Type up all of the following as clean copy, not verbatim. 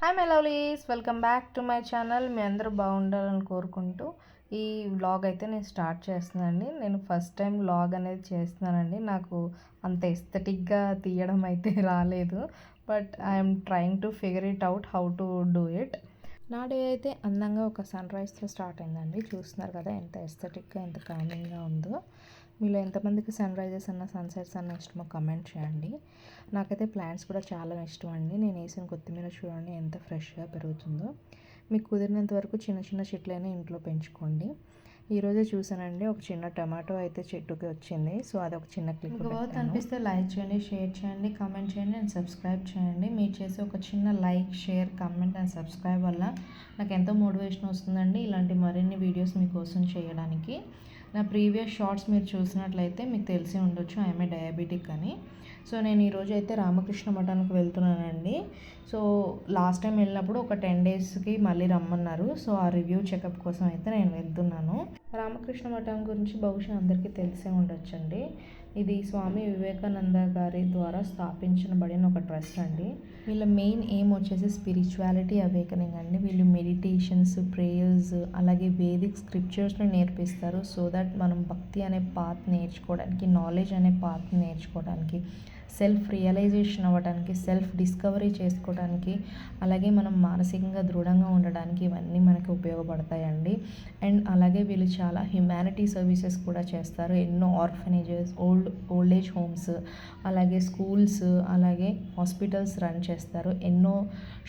Hi my lovelies, welcome back to my channel. మీ అందరూ బాగుండాలని కోరుకుంటూ ఈ వ్లాగ్ అయితే నేను స్టార్ట్ చేస్తున్నానండి. నేను ఫస్ట్ టైం వ్లాగ్ అనేది చేస్తున్నానండి. నాకు అంత ఎస్థెటిక్గా తీయడం అయితే రాలేదు, but I'm trying to figure it out how to do it. నా డే అయితే అందంగా ఒక సన్ రైజ్తో స్టార్ట్ అయిందండి. చూస్తున్నారు కదా ఎంత ఎస్థెటిక్గా, ఎంత కామింగ్గా ఉందో. మీలో ఎంతమందికి సన్ రైజెస్ అన్న సన్సెట్స్ అన్న ఇష్టమో కమెంట్ చేయండి. నాకైతే ప్లాంట్స్ కూడా చాలా ఇష్టం అండి. నేను వేసిన కొత్తిమీర చూడండి ఎంత ఫ్రెష్గా పెరుగుతుందో. మీకు కుదిరినంత వరకు చిన్న చిన్న చెట్లైనా ఇంట్లో పెంచుకోండి. ఈరోజే చూసానండి, ఒక చిన్న టమాటో అయితే చెట్టుకి వచ్చింది. సో అదొక చిన్న క్లిప్. మీకు వర్త్ అనిపిస్తే లైక్ చేయండి, షేర్ చేయండి, కామెంట్ చేయండి అండ్ సబ్స్క్రైబ్ చేయండి. మీరు చేసే ఒక చిన్న like, share, comment and subscribe వల్ల నాకు ఎంతో మోటివేషన్ వస్తుందండి ఇలాంటి మరిన్ని వీడియోస్ మీకోసం చేయడానికి. నా ప్రీవియస్ షార్ట్స్ మీరు చూసినట్లయితే మీకు తెలిసి ఉండొచ్చు ఐఎమ్ ఏ డయాబెటిక్ అని. సో నేను ఈరోజు అయితే రామకృష్ణ మఠానికి వెళ్తున్నానండి. సో లాస్ట్ టైం వెళ్ళినప్పుడు ఒక 10 డేస్కి మళ్ళీ రమ్మన్నారు. సో ఆ రివ్యూ చెకప్ కోసం అయితే నేను వెళ్తున్నాను. రామకృష్ణ మఠం గురించి బహుశా అందరికీ తెలిసే ఉండొచ్చండి. ఇది స్వామి వివేకానంద గారి ద్వారా స్థాపించబడిన ఒక ట్రస్ట్ అండి. వీళ్ళ మెయిన్ ఎయిమ్ వచ్చేసి స్పిరిచువాలిటీ అవేకనింగ్ అండి. వీళ్ళు మెడిటేషన్స్, ప్రేయర్స్, అలాగే వేదిక్ స్క్రిప్చర్స్ని నేర్పిస్తారు. సో దట్ మనం భక్తి అనే పాత్ నేర్చుకోవడానికి, నాలెడ్జ్ అనే పాత్ నేర్చుకోవడానికి, సెల్ఫ్ రియలైజేషన్ అవ్వడానికి, సెల్ఫ్ డిస్కవరీ చేసుకోవడానికి, అలాగే మనం మానసికంగా దృఢంగా ఉండడానికి ఇవన్నీ మనకి ఉపయోగపడతాయండి. అండ్ అలాగే వీళ్ళు చాలా హ్యుమానిటీ సర్వీసెస్ కూడా చేస్తారు. ఎన్నో ఆర్ఫనేజెస్, ఓల్డ్ ఏజ్ హోమ్స్, అలాగే స్కూల్స్, అలాగే హాస్పిటల్స్ రన్ చేస్తారు. ఎన్నో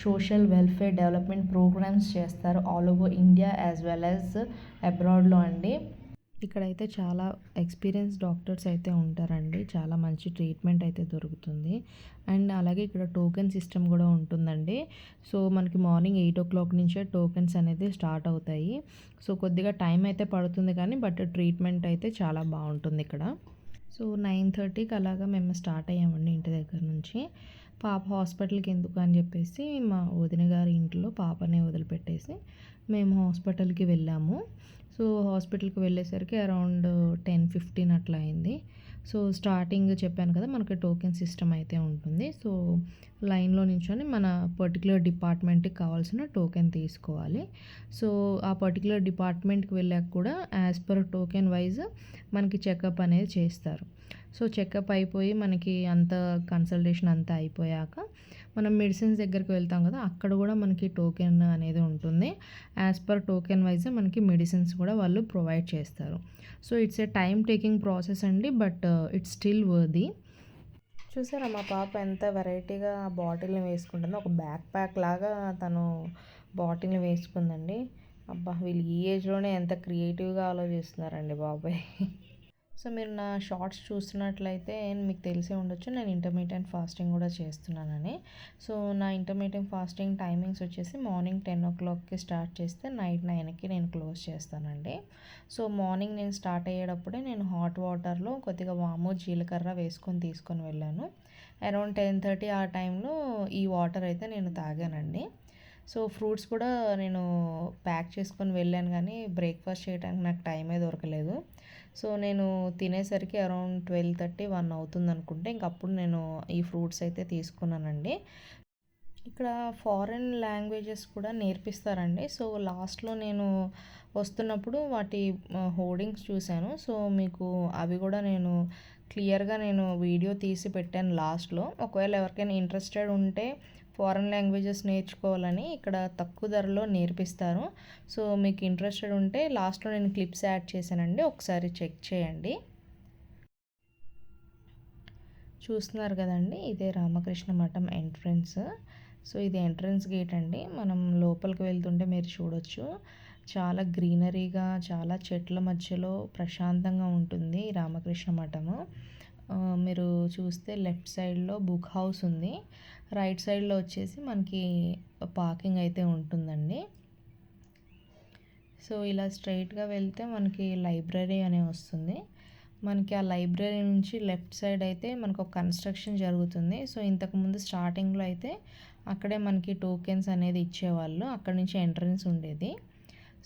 సోషల్ వెల్ఫేర్ డెవలప్మెంట్ ప్రోగ్రామ్స్ చేస్తారు all over India as well as అబ్రాడ్లో అండి. ఇక్కడైతే చాలా ఎక్స్పీరియన్స్ డాక్టర్స్ అయితే ఉంటారండి. చాలా మంచి ట్రీట్మెంట్ అయితే దొరుకుతుంది. అండ్ అలాగే ఇక్కడ టోకెన్ సిస్టమ్ కూడా ఉంటుందండి. సో మనకి మార్నింగ్ 8 o'clock నుంచే టోకెన్స్ అనేది స్టార్ట్ అవుతాయి. సో కొద్దిగా టైం అయితే పడుతుంది కానీ బట్ ట్రీట్మెంట్ అయితే చాలా బాగుంటుంది ఇక్కడ. సో 9:30కి అలాగా మేము స్టార్ట్ అయ్యామండి ఇంటి దగ్గర నుంచి. పాప హాస్పిటల్కి ఎందుకు అని చెప్పేసి మా వదిన గారి ఇంట్లో పాపని వదిలిపెట్టేసి మేము హాస్పిటల్కి వెళ్ళాము. సో హాస్పిటల్కి వెళ్ళేసరికి అరౌండ్ 10:15 అట్లా అయింది. సో స్టార్టింగ్ చెప్పాను కదా మనకి టోకెన్ సిస్టమ్ అయితే ఉంటుంది. సో లైన్లో నించొని మన పర్టికులర్ డిపార్ట్మెంట్కి కావాల్సిన టోకెన్ తీసుకోవాలి. సో ఆ పర్టికులర్ డిపార్ట్మెంట్కి వెళ్ళాక కూడా యాజ్ పర్ టోకెన్ వైజ్ మనకి చెకప్ అనేది చేస్తారు. సో చెకప్ అయిపోయి మనకి అంత కన్సల్టేషన్ అంతా అయిపోయాక మనం మెడిసిన్స్ దగ్గరికి వెళ్తాం కదా, అక్కడ కూడా మనకి టోకెన్ అనేది ఉంటుంది. యాజ్ పర్ టోకెన్ వైజ్ మనకి మెడిసిన్స్ కూడా వాళ్ళు ప్రొవైడ్ చేస్తారు. So it's a time taking process అండి, బట్ ఇట్స్ స్టిల్ వర్ది. చూసారా మా పాప ఎంత వెరైటీగా బాటిల్ని వేసుకుంటుందో. ఒక బ్యాక్ ప్యాక్ లాగా తను బాటిల్ని వేసుకుందండి. అబ్బా, వీళ్ళు ఈ ఏజ్లోనే ఎంత క్రియేటివ్గా ఆలోచిస్తున్నారండి బాబాయ్. సో మీరు నా షార్ట్స్ చూస్తున్నట్లయితే మీకు తెలిసే ఉండొచ్చు నేను ఇంటర్మీడియట్ ఫాస్టింగ్ కూడా చేస్తున్నానని. సో నా ఇంటర్మీడియట్ ఫాస్టింగ్ టైమింగ్స్ వచ్చేసి మార్నింగ్ 10 o'clockకి స్టార్ట్ చేస్తే నైట్ 9కి నేను క్లోజ్ చేస్తానండి. సో మార్నింగ్ నేను స్టార్ట్ అయ్యేటప్పుడే నేను హాట్ వాటర్లో కొద్దిగా వాము, జీలకర్ర వేసుకొని తీసుకొని వెళ్ళాను. అరౌండ్ 10:30 ఆ టైంలో ఈ వాటర్ అయితే నేను తాగానండి. సో ఫ్రూట్స్ కూడా నేను ప్యాక్ చేసుకొని వెళ్ళాను కానీ బ్రేక్ఫాస్ట్ చేయడానికి నాకు టైమే దొరకలేదు. సో నేను తినేసరికి అరౌండ్ 12:30, 1 అవుతుంది అనుకుంటే ఇంకప్పుడు నేను ఈ ఫ్రూట్స్ అయితే తీసుకున్నానండి. ఇక్కడ ఫారెన్ లాంగ్వేజెస్ కూడా నేర్పిస్తారండి. సో లాస్ట్లో నేను వస్తున్నప్పుడు వాటి హోర్డింగ్స్ చూశాను. సో మీకు అవి కూడా నేను క్లియర్గా వీడియో తీసి పెట్టాను లాస్ట్లో. ఒకవేళ ఎవరికైనా ఇంట్రెస్టెడ్ ఉంటే ఫారెన్ లాంగ్వేజెస్ నేర్చుకోవాలని ఇక్కడ తక్కువ ధరలో నేర్పిస్తారు. సో మీకు ఇంట్రెస్టెడ్ ఉంటే లాస్ట్లో నేను క్లిప్స్ యాడ్ చేశానండి, ఒకసారి చెక్ చేయండి. చూస్తున్నారు కదండి, ఇదే రామకృష్ణ మఠం ఎంట్రన్స్. సో ఇది ఎంట్రన్స్ గేట్ అండి. మనం లోపలికి వెళ్తుంటే మీరు చూడొచ్చు చాలా గ్రీనరీగా, చాలా చెట్ల మధ్యలో ప్రశాంతంగా ఉంటుంది రామకృష్ణ మఠము. మీరు చూస్తే లెఫ్ట్ సైడ్లో బుక్ హౌస్ ఉంది, రైట్ సైడ్లో వచ్చేసి మనకి పార్కింగ్ అయితే ఉంటుందండి. సో ఇలా స్ట్రైట్గా వెళ్తే మనకి లైబ్రరీ అనే వస్తుంది. మనకి ఆ లైబ్రరీ నుంచి లెఫ్ట్ సైడ్ అయితే మనకు ఒక కన్స్ట్రక్షన్ జరుగుతుంది. సో ఇంతకుముందు స్టార్టింగ్లో అయితే అక్కడే మనకి టోకెన్స్ అనేది ఇచ్చేవాళ్ళు, అక్కడ నుంచి ఎంట్రన్స్ ఉండేది.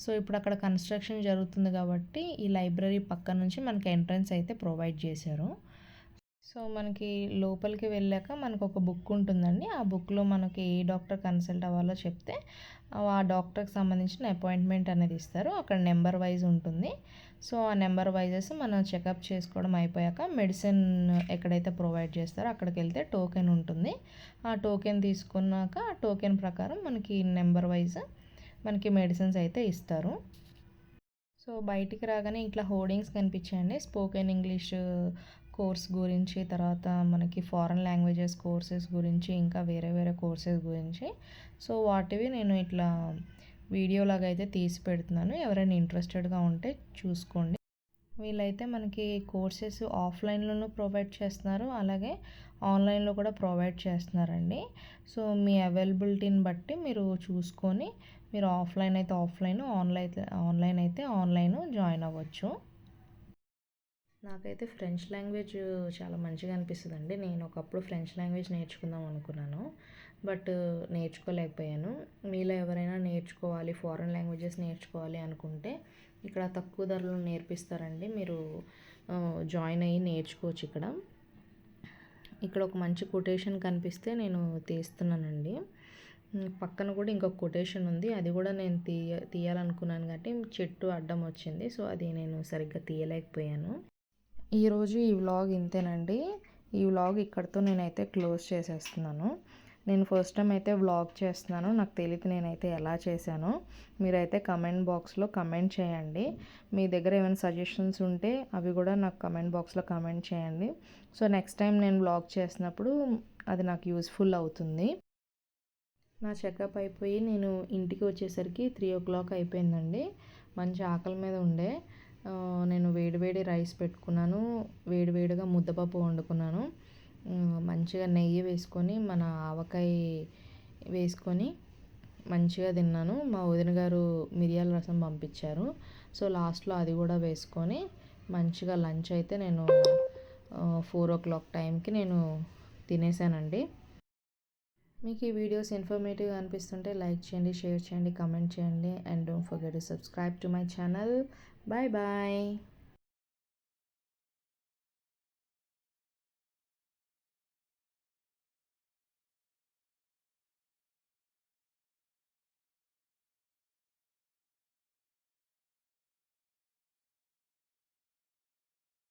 సో ఇప్పుడు అక్కడ కన్స్ట్రక్షన్ జరుగుతుంది కాబట్టి ఈ లైబ్రరీ పక్క నుంచి మనకి ఎంట్రన్స్ అయితే ప్రొవైడ్ చేశారు. సో మనకి లోపలికి వెళ్ళాక మనకు ఒక బుక్ ఉంటుందండి. ఆ బుక్‌లో మనకి ఏ డాక్టర్ కన్సల్ట్ అవ్వాలో చెప్తే ఆ డాక్టర్‌కి సంబంధించిన అపాయింట్మెంట్ అనేది ఇస్తారు. అక్కడ నెంబర్ వైస్ ఉంటుంది. సో ఆ నెంబర్ వైజెస్ మనం చెకప్ చేసుకోవడం అయిపోయాక మెడిసిన్ ఎక్కడైతే ప్రొవైడ్ చేస్తారో అక్కడికెళ్తే టోకెన్ ఉంటుంది. ఆ టోకెన్ తీసుకున్నాక ఆ టోకెన్ ప్రకారం మనకి నెంబర్ వైస్ మనకి మెడిసిన్స్ అయితే ఇస్తారు. సో బయటికి రాగానే ఇట్లా హోర్డింగ్స్ కనిపించాయండి. స్పోకెన్ ఇంగ్లీష్ కోర్స్ గురించి, తర్వాత మనకి ఫారెన్ లాంగ్వేజెస్ కోర్సెస్ గురించి, ఇంకా వేరే వేరే కోర్సెస్ గురించి. సో వాటివి నేను ఇట్లా వీడియోలాగా అయితే తీసి పెడుతున్నాను. ఎవరైనా ఇంట్రెస్టెడ్గా ఉంటే చూసుకోండి. వీళ్ళైతే మనకి కోర్సెస్ ఆఫ్లైన్లోనూ ప్రొవైడ్ చేస్తున్నారు, అలాగే ఆన్లైన్లో కూడా ప్రొవైడ్ చేస్తున్నారండి. సో మీ అవైలబిలిటీని బట్టి మీరు చూసుకొని మీరు ఆఫ్లైన్ అయితే ఆఫ్లైన్, ఆన్లైన్ అయితే ఆన్లైన్ జాయిన్ అవ్వచ్చు. నాకైతే ఫ్రెంచ్ లాంగ్వేజ్ చాలా మంచిగా అనిపిస్తుందండి. నేను ఒకప్పుడు ఫ్రెంచ్ లాంగ్వేజ్ నేర్చుకుందాం అనుకున్నాను, బట్ నేర్చుకోలేకపోయాను. మీలో ఎవరైనా నేర్చుకోవాలి, ఫారెన్ లాంగ్వేజెస్ నేర్చుకోవాలి అనుకుంటే ఇక్కడ తక్కువ ధరలో నేర్పిస్తారండి. మీరు జాయిన్ అయ్యి నేర్చుకోవచ్చు ఇక్కడ. ఇక్కడ ఒక మంచి కొటేషన్ కనిపిస్తే నేను తీస్తున్నానండి. పక్కన కూడా ఇంకొక కొటేషన్ ఉంది. అది కూడా నేను తీయాలనుకున్నాను కాబట్టి చెట్టు అడ్డం వచ్చింది. సో అది నేను సరిగ్గా తీయలేకపోయాను. ఈరోజు ఈ వ్లాగ్ ఇంతేనండి. ఈ వ్లాగ్ ఇక్కడితో నేనైతే క్లోజ్ చేసేస్తున్నాను. నేను ఫస్ట్ టైం అయితే వ్లాగ్ చేస్తున్నాను. నాకు తెలియదు నేనైతే ఎలా చేశానో. మీరైతే కమెంట్ బాక్స్లో కమెంట్ చేయండి. మీ దగ్గర ఏమైనా సజెషన్స్ ఉంటే అవి కూడా నాకు కమెంట్ బాక్స్లో కమెంట్ చేయండి. సో నెక్స్ట్ టైం నేను వ్లాగ్ చేసినప్పుడు అది నాకు యూస్ఫుల్ అవుతుంది. నా చెకప్ అయిపోయి నేను ఇంటికి వచ్చేసరికి 3 o'clock అయిపోయిందండి. మంచి ఆకలి మీద ఉండే. నేను వేడివేడి రైస్ పెట్టుకున్నాను, వేడివేడిగా ముద్దపప్పు వండుకున్నాను. మంచిగా నెయ్యి వేసుకొని మన ఆవకాయ వేసుకొని మంచిగా తిన్నాను. మా వదిన గారు మిరియాల రసం పంపించారు. సో లాస్ట్లో అది కూడా వేసుకొని మంచిగా లంచ్ అయితే నేను 4 o'clock టైంకి నేను తినేసానండి. మీకు ఈ వీడియోస్ ఇన్ఫర్మేటివ్గా అనిపిస్తుంటే లైక్ చేయండి, షేర్ చేయండి, కమెంట్ చేయండి, and don't forget to subscribe to my channel. Bye bye.